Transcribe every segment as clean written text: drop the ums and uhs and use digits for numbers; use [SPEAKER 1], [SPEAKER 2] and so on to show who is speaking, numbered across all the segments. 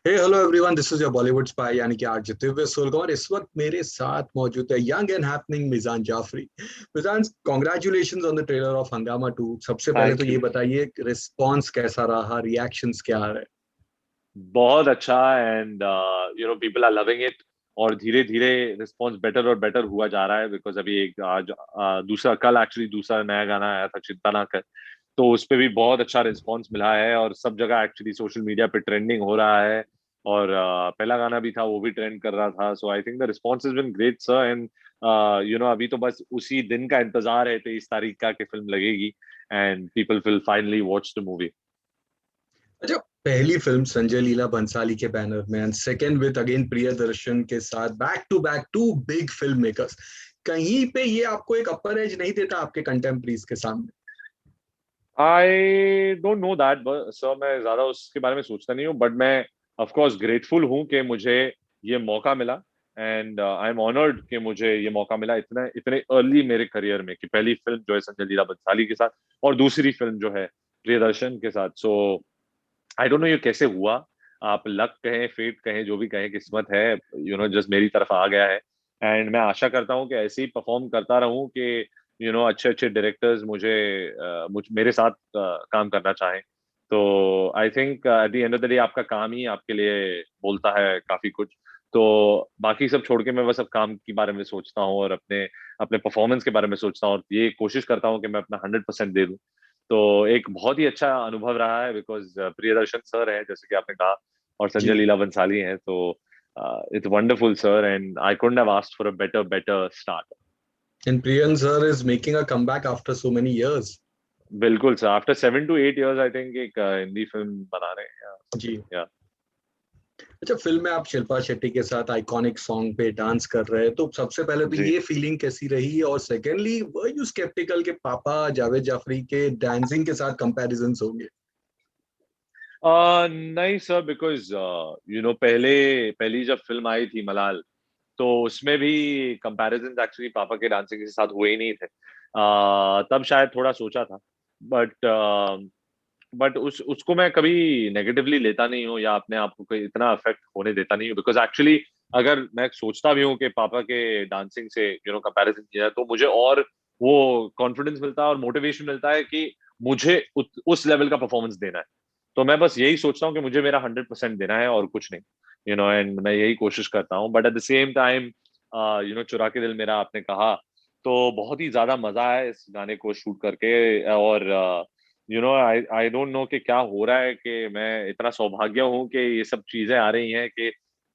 [SPEAKER 1] Hey hello everyone, this is your Bollywood spy यानी कि RJ Divya Solkar. इस वक्त मेरे साथ मौजूद है young and happening Mizaan Jaffrey. Mizaan, congratulations on the trailer of Hungama 2। सबसे पहले तो
[SPEAKER 2] थैंक
[SPEAKER 1] ये
[SPEAKER 2] यू।
[SPEAKER 1] बताइए रिस्पॉन्स कैसा रहा, रिएक्शंस क्या आ रहे
[SPEAKER 2] बहुत अच्छा and people are loving it. और धीरे धीरे रिस्पॉन्स बेटर और बेटर हुआ जा रहा है बिकॉज अभी एक आज दूसरा कल एक्चुअली दूसरा नया गाना आया था, चिंता ना कर। तो उस पे भी बहुत अच्छा रिस्पॉन्स मिला है और सब जगह एक्चुअली सोशल मीडिया पे ट्रेंडिंग हो रहा है। और पहला गाना भी था, वो भी ट्रेंड कर रहा था। So I think the response has been great sir. And अभी तो बस उसी दिन का इंतजार है, 23 तारीख का, कि फिल्म लगेगी and people will finally watch the movie.
[SPEAKER 1] अच्छा, पहली फिल्म संजय लीला भंसाली के बैनर में and second with again Priyadarshan के साथ, back to big film makers. कहीं पे ये आपको एक अपर एज नहीं देता आपके कंटेम्परीज के सामने?
[SPEAKER 2] I don't know that sir, मैं ज्यादा उसके बारे में सोचता नहीं हूँ, बट मैं ऑफ कोर्स ग्रेटफुल हूँ कि मुझे ये मौका मिला। एंड आई एम ऑनर्ड कि मुझे ये मौका मिला इतने इतने अर्ली मेरे करियर में, कि पहली फिल्म जो है संजय लीला बंसाली के साथ और दूसरी फिल्म जो है प्रियदर्शन के साथ। सो आई डोंट नो ये कैसे हुआ। आप लक कहें, फेट कहें, जो भी कहें, किस्मत है। जस्ट मेरी तरफ आ गया है। एंड मैं आशा करता हूँ कि ऐसे ही परफॉर्म करता रहूं कि अच्छे अच्छे डायरेक्टर्स मेरे साथ काम करना चाहें। तो I think at the end of the day आपका काम ही आपके लिए बोलता है काफी कुछ। तो बाकी सब छोड़ के मैं बस अब काम के बारे में सोचता हूँ और अपने अपने परफॉर्मेंस के बारे में सोचता हूँ और ये कोशिश करता हूँ कि मैं अपना 100% दे दूं। तो एक बहुत ही अच्छा अनुभव रहा है बिकॉज प्रियदर्शन सर है, जैसे कि आपने कहा, और संजय
[SPEAKER 1] जी।
[SPEAKER 2] लीला भंसाली हैं। तो it's wonderful sir and I couldn't have asked for a better better start.
[SPEAKER 1] And Priyan sir is making a comeback after so many years.
[SPEAKER 2] बिल्कुल sir, after 7 to 8 years I think एक हिंदी फिल्म बना रहे हैं या
[SPEAKER 1] जी।
[SPEAKER 2] समथिंग या।
[SPEAKER 1] अच्छा, film में आप शिल्पा शेट्टी के साथ आइकॉनिक सॉन्ग पे डांस कर रहे हैं, तो सबसे पहले तो
[SPEAKER 2] जी।
[SPEAKER 1] ये फीलिंग कैसी रही? और सेकेंडली, वर यू स्केप्टिकल के पापा जावेद जाफरी के डांसिंग के साथ कंपैरिजंस होंगे?
[SPEAKER 2] नहीं सर, बिकॉज पहले पहली जब फिल्म आई थी मलाल, तो उसमें भी कंपैरिजन एक्चुअली पापा के डांसिंग के साथ हुए ही नहीं थे। तब शायद थोड़ा सोचा था, बट उसको मैं कभी नेगेटिवली लेता नहीं हूँ या अपने आप को कोई इतना अफेक्ट होने देता नहीं हूँ। बिकॉज एक्चुअली अगर मैं सोचता भी हूँ कि पापा के डांसिंग से कंपैरिजन किया जाए, तो मुझे और वो कॉन्फिडेंस मिलता है और मोटिवेशन मिलता है कि मुझे उस लेवल का परफॉर्मेंस देना है। तो मैं बस यही सोचता हूँ कि मुझे मेरा 100% देना है और कुछ नहीं। एंड मैं यही कोशिश करता हूँ, but at the same time चुरा के दिल मेरा आपने कहा, तो बहुत ही ज्यादा मजा आया इस गाने को शूट करके। और आई आई डोंट नो कि क्या हो रहा है, कि मैं इतना सौभाग्य हूँ कि ये सब चीजें आ रही हैं, कि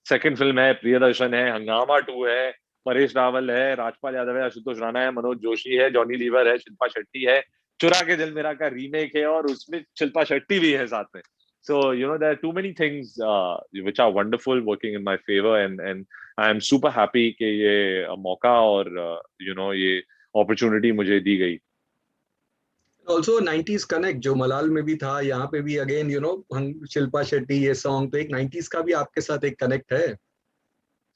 [SPEAKER 2] सेकंड फिल्म है, प्रियदर्शन है, हंगामा 2 है, परेश रावल है, राजपाल यादव है, आशुतोष राणा है, मनोज जोशी है, जॉनी लीवर है, शिल्पा शेट्टी है, चुरा के दिल मेरा का रीमेक है और उसमें शिल्पा शेट्टी भी है साथ में। So, there are too many things which are wonderful working in my favor, and I am super happy कि ये मौका और ये opportunity मुझे दी गई।
[SPEAKER 1] ऑल्सो 90s कनेक्ट जो मलाल में भी था, यहाँ पे भी अगेन शिल्पा शेट्टी, ये सॉन्ग तो एक 90s का भी आपके साथ एक कनेक्ट है।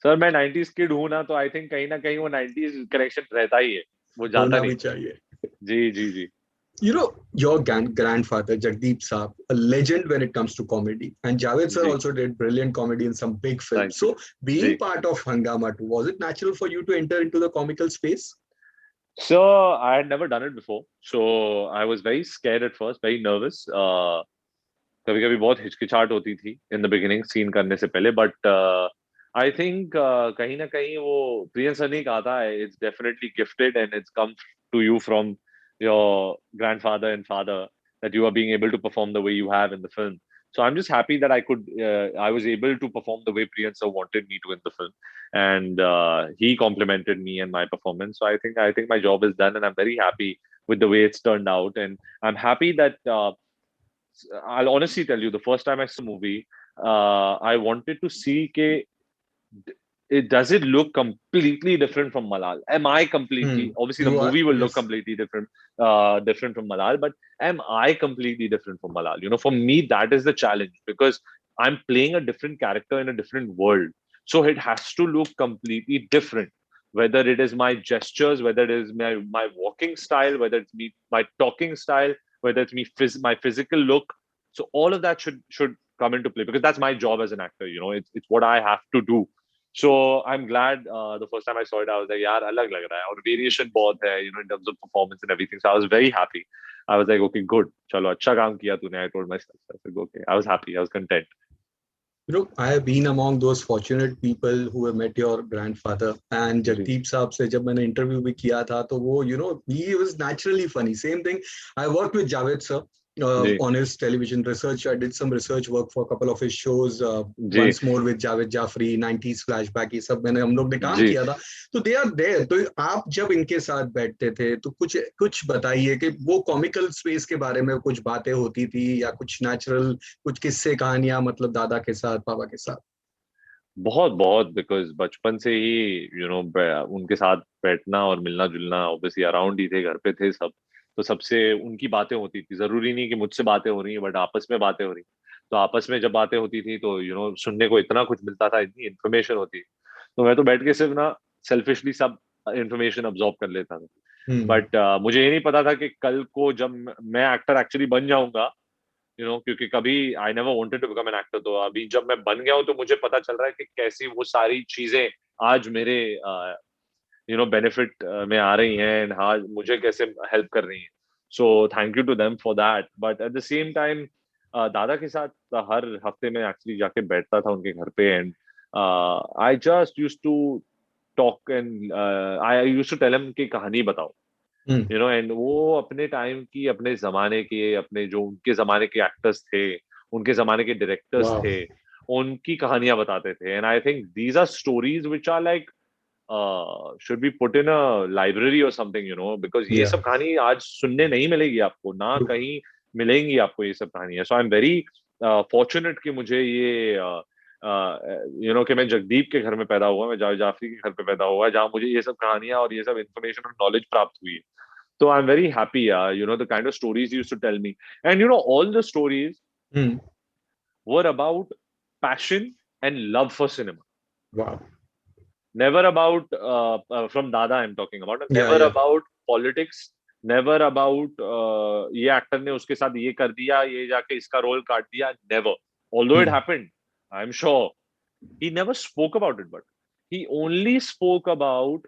[SPEAKER 2] सर मैं 90s किड हूं ना, तो आई थिंक कहीं ना कहीं वो 90s कनेक्शन रहता ही है, वो जाता
[SPEAKER 1] होना
[SPEAKER 2] नहीं।
[SPEAKER 1] भी चाहिए।
[SPEAKER 2] जी जी जी।
[SPEAKER 1] Your grandfather, Jagdeep Saab, a legend when it comes to comedy. And Javed sir
[SPEAKER 2] ji.
[SPEAKER 1] also did brilliant comedy in some big films.
[SPEAKER 2] Thank you.
[SPEAKER 1] So, being
[SPEAKER 2] ji.
[SPEAKER 1] part of Hangama too, was it natural for you to enter into the comical space?
[SPEAKER 2] So I had never done it before, so I was very scared at first, very nervous. कभी कभी बहुत हिचकिचाहट होती थी in the beginning scene करने से पहले, but I think कहीं ना कहीं वो प्रियन सर ने कहा था, it's definitely gifted and it's come to you from your grandfather and father, that you are being able to perform the way you have in the film. So I'm just happy that I was able to perform the way Priyan sir wanted me to in the film, and he complimented me and my performance. So I think my job is done, and I'm very happy with the way it's turned out, and I'm happy that I'll honestly tell you, the first time I saw the movie, I wanted to see ke, does it look completely different from Malal? Am I completely, obviously the
[SPEAKER 1] You are,
[SPEAKER 2] movie will look
[SPEAKER 1] yes.
[SPEAKER 2] completely different from Malal, but am I completely different from Malal? For me, that is the challenge because I'm playing a different character in a different world. So it has to look completely different. Whether it is my gestures, whether it is my walking style, whether it's my talking style, whether it's my physical look. So all of that should come into play because that's my job as an actor. You know, it's what I have to do. So I'm glad the first time I saw it, I was like, यार अलग लग रहा है और variation बहुत है, you know, in terms of performance and everything. So I was very happy. I was like, okay, good. चलो अच्छा काम किया तूने. I told myself, I said, okay. I was happy. I was content.
[SPEAKER 1] You know, I have been among those fortunate people who have met your grandfather. And
[SPEAKER 2] ji
[SPEAKER 1] Jagdeep साहब से जब मैंने interview भी किया था तो वो, you know, he was naturally funny. Same thing. I worked with Javed sir
[SPEAKER 2] ji
[SPEAKER 1] on his television research. I did some research work for a couple of his shows.
[SPEAKER 2] Ji
[SPEAKER 1] Once more with Javed Jafri, 90s flashback, ये सब मैंने हम लोग ने काम
[SPEAKER 2] जी
[SPEAKER 1] किया था. तो they are there. तो आप जब इनके साथ बैठते थे तो कुछ कुछ बताइए कि वो कॉमिकल स्पेस के बारे में कुछ बातें होती थी या कुछ नेचुरल कुछ किस्से कहानियां, मतलब दादा के साथ पापा के साथ.
[SPEAKER 2] बहुत बहुत बिकॉज बचपन से ही यू नो उनके साथ बैठना और मिलना जुलना ऑब्वियसली अराउंड ही थे, घर पे थे सब, तो सबसे उनकी बातें होती थी। जरूरी नहीं कि मुझसे बातें हो रही हैं बट आपस में बातें हो रही, तो आपस में जब बातें होती थी तो यू नो सुनने को इतना कुछ मिलता था, इतनी इन्फॉर्मेशन होती, तो मैं तो बैठ के सिर्फ ना सेल्फिशली सब इन्फॉर्मेशन अब्जॉर्ब कर लेता था।
[SPEAKER 1] हम्म.
[SPEAKER 2] बट मुझे ये नहीं पता था कि कल को जब मैं एक्टर एक्चुअली बन जाऊंगा, यू नो, क्योंकि कभी I never wanted to become an actor, तो अभी जब मैं बन गया हूँ तो मुझे पता चल रहा है कि कैसी वो सारी चीजें आज मेरे यू नो बेनिफिट में आ रही हैं एंड हाँ मुझे कैसे हेल्प कर रही हैं। So thank you to them for that. But at the same time दादा के साथ हर हफ्ते में एक्चुअली जाके बैठता था उनके घर पे and I just use to talk and I use to tell him कि कहानी बताओ,
[SPEAKER 1] हम्म.
[SPEAKER 2] यू नो, एंड वो अपने टाइम की, अपने जमाने के, अपने जो उनके जमाने के एक्टर्स थे, उनके जमाने के डायरेक्टर्स
[SPEAKER 1] वाह.
[SPEAKER 2] थे, उनकी कहानियां बताते थे। And I think these are stories which are like should be put in a library और समथिंग, यू नो, बिकॉज ये
[SPEAKER 1] या.
[SPEAKER 2] सब कहानी आज सुनने नहीं मिलेगी आपको, ना कहीं मिलेंगी आपको ये सब कहानियां। सो आई एम वेरी फॉर्चुनेट कि मुझे ये यू नो कि मैं जगदीप के घर में पैदा हुआ, मैं जावेद जाफरी के घर पे पैदा हुआ, जहाँ मुझे ये सब कहानियां और ये सब इन्फॉर्मेशन और नॉलेज प्राप्त हुई है। So I'm very happy, you know, the kind of stories you used to tell me. And, you know, all the stories
[SPEAKER 1] hmm.
[SPEAKER 2] were about passion and love for cinema.
[SPEAKER 1] वाह.
[SPEAKER 2] Never about, from Dada I'm talking about,
[SPEAKER 1] या
[SPEAKER 2] never
[SPEAKER 1] या.
[SPEAKER 2] about politics, never about, ये actor ने उसके साथ ये कर दिया, ये जाके इसका role काट दिया, never. Although it
[SPEAKER 1] hmm.
[SPEAKER 2] happened, I'm sure. He never spoke about it, but he only spoke about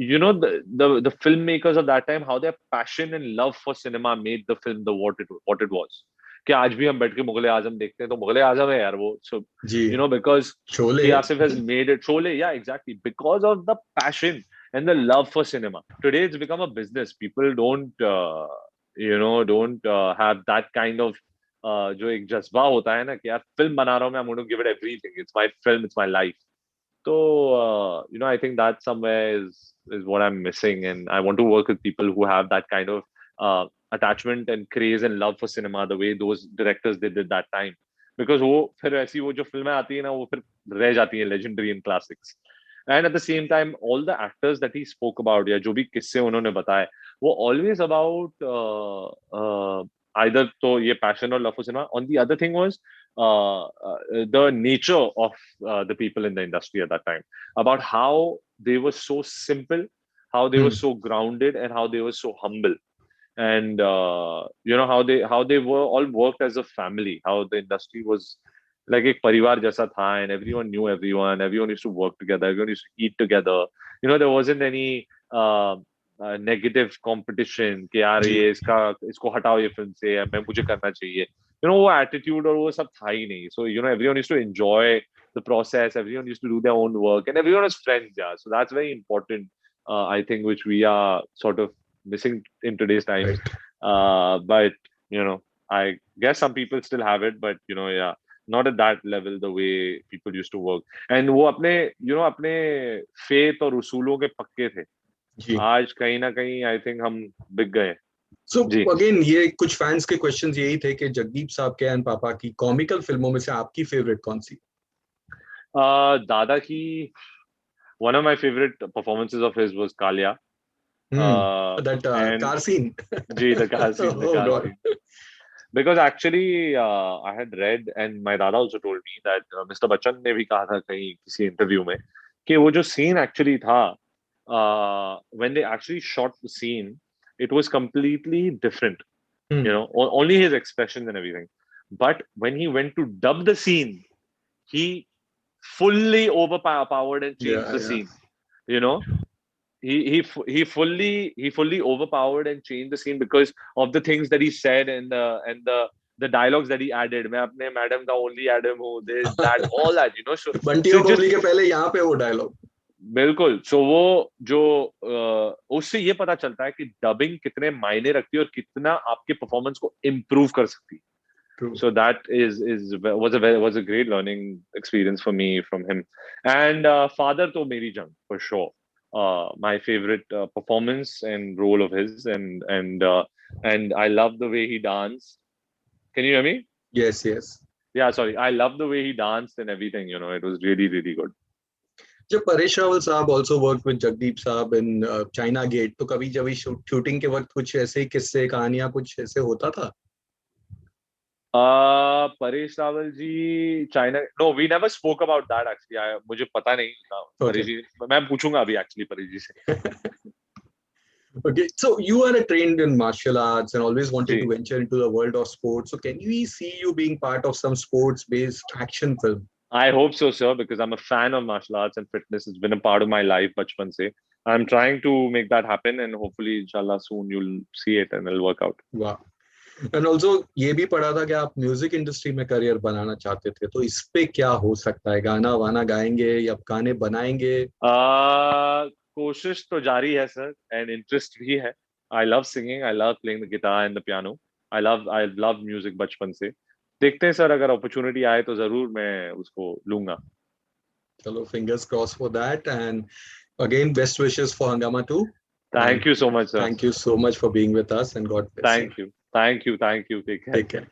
[SPEAKER 2] you know the filmmakers of that time, how their passion and love for cinema made the film the what it was. कि आज भी हम बैठ के मुगले आजम देखते हैं तो मुगले आजम है यार वो, so
[SPEAKER 1] ji.
[SPEAKER 2] you know, because
[SPEAKER 1] Sholay.
[SPEAKER 2] K. Asif has made it. Sholay, yeah, exactly, because of the passion and the love for cinema. Today it's become a business. People don't you know don't have that kind of जो एक जज्बा होता है ना कि यार film बना रहा हूँ मैं, I'm going to give it everything, it's my film, it's my life. So you know, I think that somewhere is what I'm missing, and I want to work with people who have that kind of attachment and craze and love for cinema the way those directors did that time. Because वो फिर ऐसी वो जो फिल्में आती है ना वो फिर रह जाती हैं legendary and classics. And at the same time, all the actors that he spoke about, या जो भी किस्से उन्होंने बताए, वो always about either तो ये passion or love for cinema. On the other thing was the nature of the people in the industry at that time, about how they were so simple, how they were
[SPEAKER 1] hmm.
[SPEAKER 2] so grounded, and how they were so humble. And you know how they were all worked as a family, how the industry was like एक परिवार जैसा था, and everyone knew everyone, everyone used to work together, everyone used to eat together. You know, there wasn't any negative competition कि यार
[SPEAKER 1] जी.
[SPEAKER 2] ये इसको हटाओ ये फिल्म से, या मैं मुझे करना चाहिए, यू नो, वो एटीट्यूड और वो सब था ही नहीं। So you know everyone used to enjoy the process, everyone used to do their own work, and everyone was friends, यार। So that's very important, I think, which we are sort of missing in today's times.
[SPEAKER 1] Right.
[SPEAKER 2] But you know, I guess some people still have it, but you know, yeah, not at that level the way people used to work. And वो अपने you know अपने faith और उसूलों के पक्के थे।
[SPEAKER 1] जी.
[SPEAKER 2] आज कहीं ना कहीं आई थिंक हम बिक गए।
[SPEAKER 1] सो
[SPEAKER 2] जी
[SPEAKER 1] अगेन ये कुछ फैंस के क्वेश्चंस यही थे कि जगदीप साहब के एंड पापा की कॉमिकल फिल्मों में से आपकी फेवरेट कौन सी.
[SPEAKER 2] दादा की one of my favorite performances of his was Kalia.
[SPEAKER 1] That
[SPEAKER 2] And
[SPEAKER 1] car scene.
[SPEAKER 2] Ji, the car scene, the
[SPEAKER 1] Oh
[SPEAKER 2] car
[SPEAKER 1] god.
[SPEAKER 2] scene. Because actually, I had read, and my dada also told me that Mr. Bachchan ने भी कहा था कहीं किसी interview में कि वो जो scene actually था, when they actually shot the scene, it was completely different. You know, only his expressions and everything. but when he went to dub the scene, he fully overpowered and changed the scene. You know, he fully overpowered and changed the scene because of the things that he said and the dialogues that he added. मैं अपने madam का only Adam हूँ, this that all that, you know.
[SPEAKER 1] Bunty और बबली के पहले यहाँ पे वो डायलॉग
[SPEAKER 2] बिल्कुल. सो वो जो उससे ये पता चलता है कि डबिंग कितने मायने रखती है और कितना आपके परफॉर्मेंस को इम्प्रूव कर सकती है. So that was a great learning experience for me from him. And Father to Meri Jang for sure. My favorite performance and role of his, and I love the way he danced. Can you hear me?
[SPEAKER 1] Yes.
[SPEAKER 2] Yeah, sorry. I love the way he danced and everything. You know, it was really, really good.
[SPEAKER 1] जब परेश रावल साहब also worked with Jagdeep साहब in China Gate, तो कभी जब shooting के वक्त कुछ ऐसे किस्से कहानियां कुछ ऐसे होता था?
[SPEAKER 2] Paresh Rawal ji, China. No, we never spoke about that actually. मुझे पता नहीं था. Paresh ji, मैं पूछूंगा अभी actually Paresh ji से.
[SPEAKER 1] Okay, so you are trained in martial arts and always wanted to venture into the world of sports. So can we see you being part of some sports-based action film?
[SPEAKER 2] I hope so, sir, because I'm a fan of martial arts and fitness. It's been a part of my life, bachpan se. I'm trying to make that happen, and hopefully, inshallah, soon you'll see it and it'll work out.
[SPEAKER 1] Wow. And also, ये भी पढ़ा था कि आप music industry में career बनाना चाहते थे, तो इस पे क्या हो सकता है? गाना वाना गाएंगे या गाने बनाएंगे?
[SPEAKER 2] कोशिश तो जारी है सर, एंड इंटरेस्ट भी है. I love singing, I love playing the guitar and the piano. I love music बचपन से. देखते हैं सर, अगर अपॉर्चुनिटी आए तो जरूर मैं उसको लूंगा.
[SPEAKER 1] चलो, fingers crossed for that, and again best wishes for Hungama 2.
[SPEAKER 2] Thank you so much, sir.
[SPEAKER 1] Thank you so much for being with us, and God bless you.
[SPEAKER 2] Thank you. Take care.